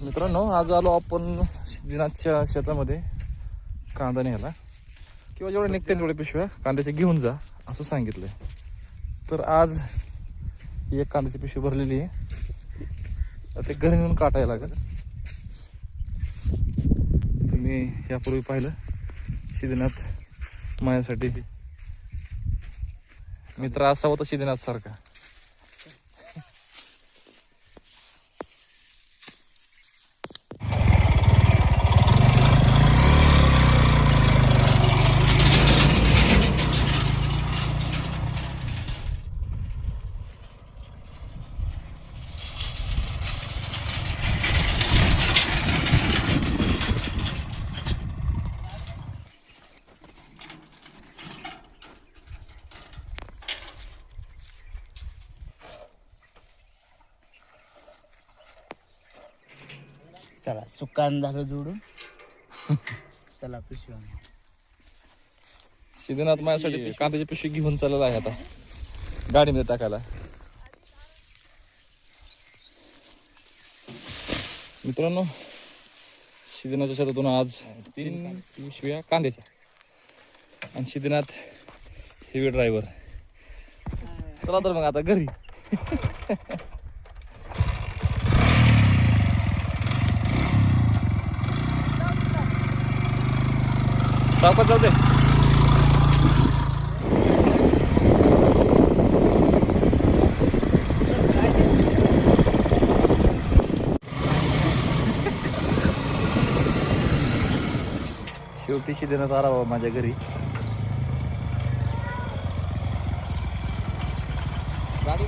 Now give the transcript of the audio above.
मित्रांनो, आज आलो आपण सिद्धनाथच्या शेतामध्ये कांदा न्यायला, किंवा जेवढे निघते तेवढे पिशव्या कांद्याचे घेऊन जा असं सांगितलंय. तर आज ही एक कांद्याची पिशवी भरलेली आहे. ते घरी नेऊन काटायला लागेल. तुम्ही यापूर्वी पाहिलं सिद्धनाथ माझ्यासाठी मित्र असा होता सिद्धनाथ सारखा. चला सुकान झालं जोडून. चला पिशवी सिद्धनाथ माझ्यासाठी कांद्याची पिशवी घेऊन चाललेला आहे आता गाडीमध्ये टाकायला. मित्रांनो, सिद्धनाथच्या शेतातून आज 3 पिशव्या कांद्याच्या, आणि सिद्धनाथ हेवी ड्रायव्हर. चला तर मग आता घरी. सावकाश जाऊ दे. शेवटी सिद्धनाथ आला बाबा माझ्या घरी. गाडी